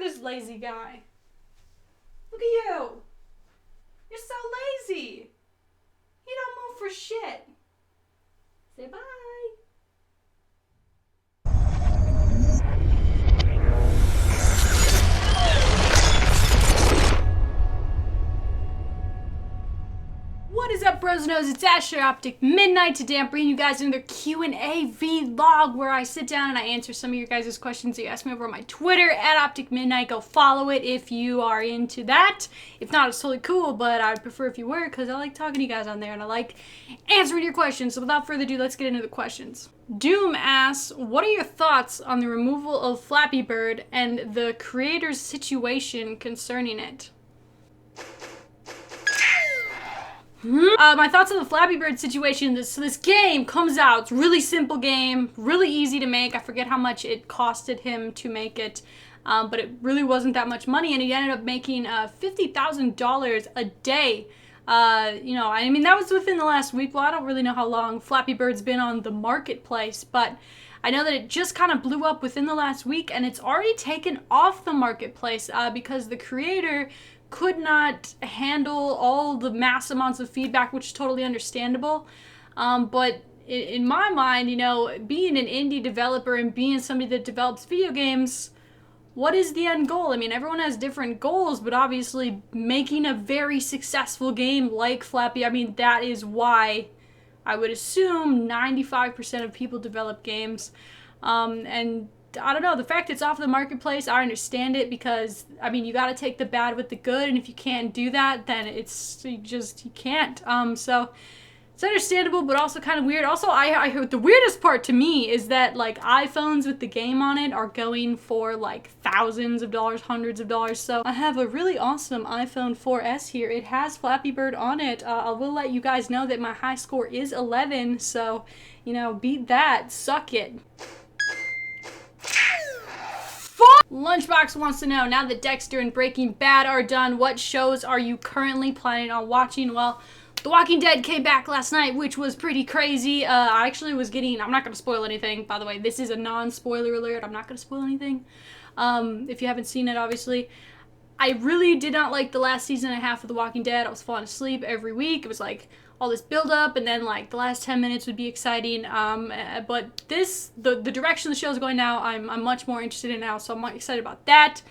at this lazy guy. Look at you. You're so lazy. You don't move for shit. Say bye. What is up, bros and hoes? It's Asher Optic Midnight. Today I'm bringing you guys another Q&A vlog where I sit down and I answer some of your guys' questions that you asked me over on my Twitter at Optic Midnight. Go follow it if you are into that. If not, it's totally cool, but I'd prefer if you were because I like talking to you guys on there and I like answering your questions. So without further ado, let's get into the questions. Doom asks, what are your thoughts on the removal of Flappy Bird and the creator's situation concerning it? My thoughts on the Flappy Bird situation. This game comes out. It's a really simple game, really easy to make. I forget how much it costed him to make it, but it really wasn't that much money, and he ended up making $50,000 a day. You know, I mean, that was within the last week. Well, I don't really know how long Flappy Bird's been on the marketplace, but I know that it just kind of blew up within the last week, and it's already taken off the marketplace because the creator could not handle all the mass amounts of feedback, which is totally understandable. But in my mind, you know, being an indie developer and being somebody that develops video games, what is the end goal? I mean, everyone has different goals, but obviously making a very successful game like Flappy, I mean, that is why I would assume 95% of people develop games. And I don't know, the fact it's off the marketplace, I understand it because, I mean, you gotta take the bad with the good, and if you can't do that, then you can't. So it's understandable, but also kind of weird. Also, I heard the weirdest part to me is that, like, iPhones with the game on it are going for, like, thousands of dollars, hundreds of dollars. So I have a really awesome iPhone 4S here. It has Flappy Bird on it. I will let you guys know that my high score is 11, so, you know, beat that. Suck it. Lunchbox wants to know, now that Dexter and Breaking Bad are done, what shows are you currently planning on watching? Well, The Walking Dead came back last night, which was pretty crazy. I actually was getting, I'm not going to spoil anything, by the way. This is a non-spoiler alert. I'm not going to spoil anything. If you haven't seen it, obviously. I really did not like the last season and a half of The Walking Dead. I was falling asleep every week. It was like all this build-up, and then like the last 10 minutes would be exciting. But the direction the show's going now, I'm much more interested in now, so I'm excited about that.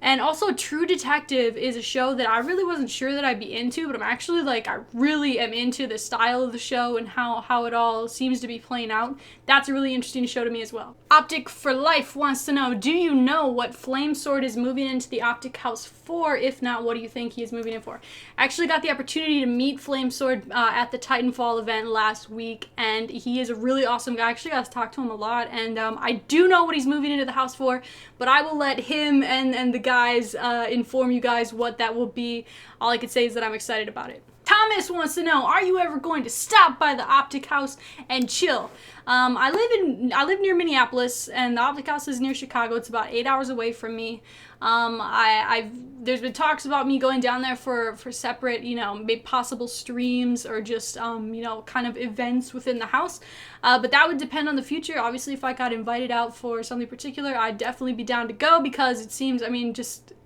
And also, True Detective is a show that I really wasn't sure that I'd be into, but I'm actually, like, I really am into the style of the show and how it all seems to be playing out. That's a really interesting show to me as well. Optic for Life wants to know, do you know what Flamesword is moving into the Optic House for? If not, what do you think he is moving in for? I actually got the opportunity to meet Flamesword at the Titanfall event last week, and he is a really awesome guy. I actually got to talk to him a lot, and I do know what he's moving into the house for, but I will let him and the guys inform you guys what that will be. All I can say is that I'm excited about it. Thomas wants to know, are you ever going to stop by the Optic House and chill? I live near Minneapolis, and the Optic House is near Chicago. It's about 8 hours away from me. There's been talks about me going down there for separate, you know, maybe possible streams or just, you know, kind of events within the house. But that would depend on the future. Obviously, if I got invited out for something particular, I'd definitely be down to go because it seems, I mean,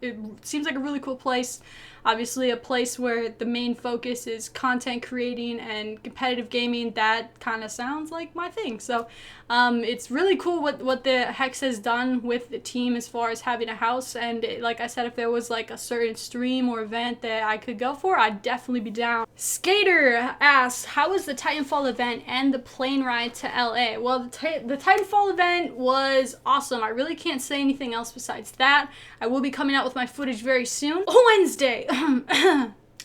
it seems like a really cool place. Obviously, a place where the main focus is content creating and competitive gaming. That kind of sounds like my thing. So it's really cool what the Hex has done with the team as far as having a house. And like I said, if there was like a certain stream or event that I could go for, I'd definitely be down. Skater asks, how was the Titanfall event and the plane ride to LA? Well, the Titanfall event was awesome. I really can't say anything else besides that. I will be coming out with my footage very soon. Wednesday.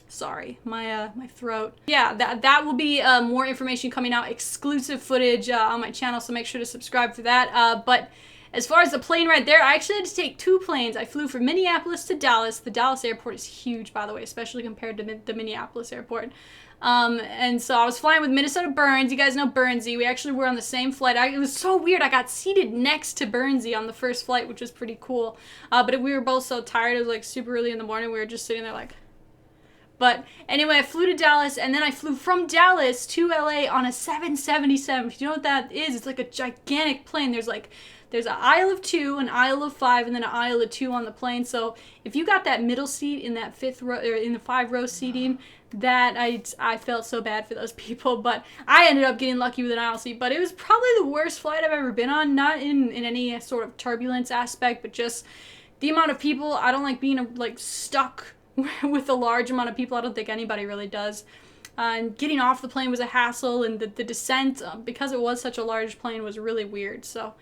Sorry, my throat. Yeah, that will be more information coming out, exclusive footage on my channel, so make sure to subscribe for that. But as far as the plane ride there, I actually had to take 2 planes. I flew from Minneapolis to Dallas. The Dallas airport is huge, by the way, especially compared to the Minneapolis airport. And so I was flying with Minnesota Burns. You guys know Burnsy. We actually were on the same flight. It was so weird. I got seated next to Burnsy on the first flight, which was pretty cool. But we were both so tired. It was like super early in the morning. We were just sitting there like... But anyway, I flew to Dallas, and then I flew from Dallas to LA on a 777. If you know what that is, it's like a gigantic plane. There's like there's an aisle of 2, an aisle of 5, and then an aisle of 2 on the plane. So if you got that middle seat in that 5th row, or in the 5-row seating, that I felt so bad for those people, but I ended up getting lucky with an aisle seat. But it was probably the worst flight I've ever been on, not in any sort of turbulence aspect, but just the amount of people. I don't like being like stuck with a large amount of people. I don't think anybody really does. And getting off the plane was a hassle, and the descent, because it was such a large plane, was really weird. So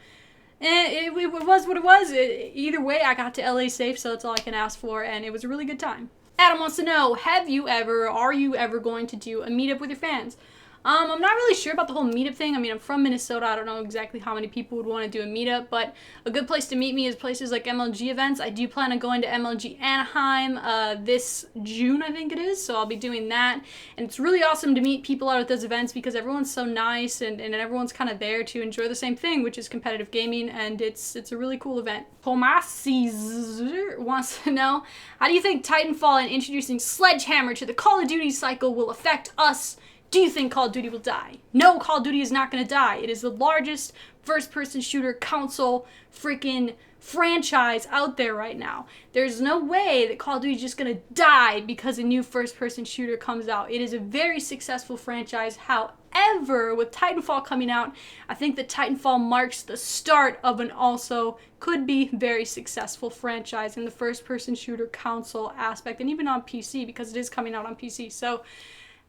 it was what it was. Either way, I got to LA safe, so that's all I can ask for, and it was a really good time. Adam wants to know, are you ever going to do a meetup with your fans? I'm not really sure about the whole meetup thing. I mean, I'm from Minnesota. I don't know exactly how many people would want to do a meetup, but a good place to meet me is places like MLG events. I do plan on going to MLG Anaheim this June, I think it is, so I'll be doing that. And it's really awesome to meet people out at those events because everyone's so nice and everyone's kind of there to enjoy the same thing, which is competitive gaming, and it's a really cool event. Tomasis wants to know, how do you think Titanfall and introducing Sledgehammer to the Call of Duty cycle will affect us? Do you think Call of Duty will die? No, Call of Duty is not going to die. It is the largest first-person shooter console freaking franchise out there right now. There's no way that Call of Duty is just going to die because a new first-person shooter comes out. It is a very successful franchise. However, with Titanfall coming out, I think that Titanfall marks the start of an also could be very successful franchise in the first-person shooter console aspect, and even on PC because it is coming out on PC. So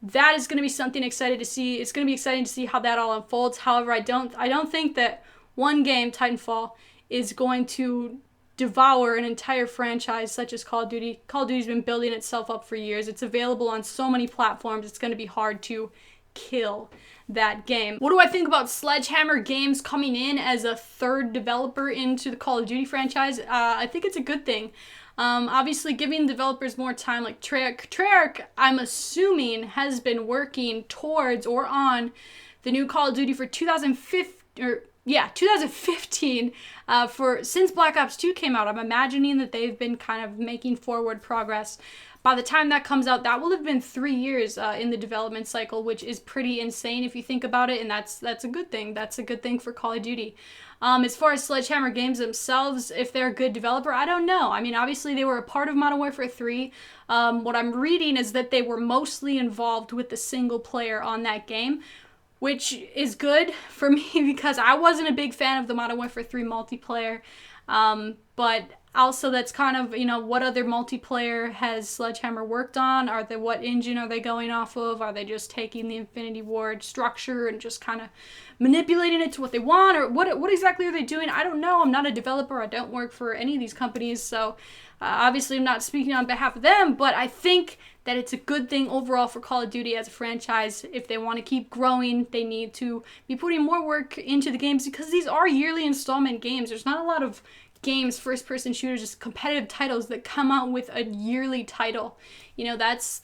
that is going to be something excited to see. It's going to be exciting to see how that all unfolds. However, I don't think that one game, Titanfall, is going to devour an entire franchise such as Call of Duty. Call of Duty's been building itself up for years. It's available on so many platforms. It's going to be hard to kill that game. What do I think about Sledgehammer Games coming in as a third developer into the Call of Duty franchise? I think it's a good thing. Obviously giving developers more time, like Treyarch, I'm assuming, has been working towards or on the new Call of Duty for 2015 since Black Ops 2 came out. I'm imagining that they've been kind of making forward progress. By the time that comes out, that will have been 3 years in the development cycle, which is pretty insane if you think about it, and that's a good thing. That's a good thing for Call of Duty. As far as Sledgehammer Games themselves, if they're a good developer, I don't know. I mean, obviously they were a part of Modern Warfare 3. What I'm reading is that they were mostly involved with the single player on that game, which is good for me because I wasn't a big fan of the Modern Warfare 3 multiplayer. But also that's kind of, what other multiplayer has Sledgehammer worked on? What engine are they going off of? Are they just taking the Infinity Ward structure and just kind of manipulating it to what they want? Or what exactly are they doing? I don't know. I'm not a developer. I don't work for any of these companies. So obviously I'm not speaking on behalf of them, but I think that it's a good thing overall for Call of Duty as a franchise. If they want to keep growing, they need to be putting more work into the games because these are yearly installment games. There's not a lot of games, first-person shooters, just competitive titles that come out with a yearly title. That's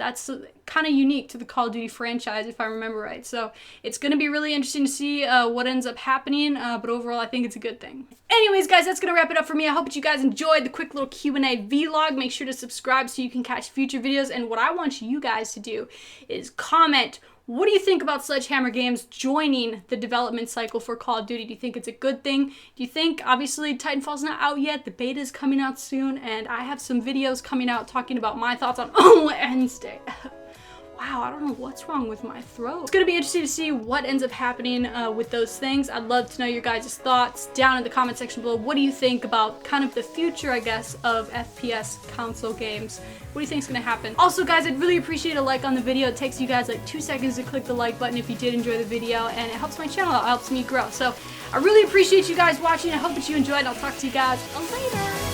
kind of unique to the Call of Duty franchise, if I remember right. So it's going to be really interesting to see what ends up happening, but overall I think it's a good thing. Anyways, guys, that's going to wrap it up for me. I hope that you guys enjoyed the quick little Q&A vlog. Make sure to subscribe so you can catch future videos, and what I want you guys to do is comment, what do you think about Sledgehammer Games joining the development cycle for Call of Duty? Do you think it's a good thing? Do you think, obviously, Titanfall's not out yet, the beta is coming out soon, and I have some videos coming out talking about my thoughts on Wednesday. Wow, I don't know what's wrong with my throat. It's gonna be interesting to see what ends up happening with those things. I'd love to know your guys' thoughts down in the comment section below. What do you think about kind of the future, I guess, of FPS console games? What do you think is gonna happen? Also, guys, I'd really appreciate a like on the video. It takes you guys like 2 seconds to click the like button if you did enjoy the video, and it helps my channel out, it helps me grow. So I really appreciate you guys watching. I hope that you enjoyed, and I'll talk to you guys later.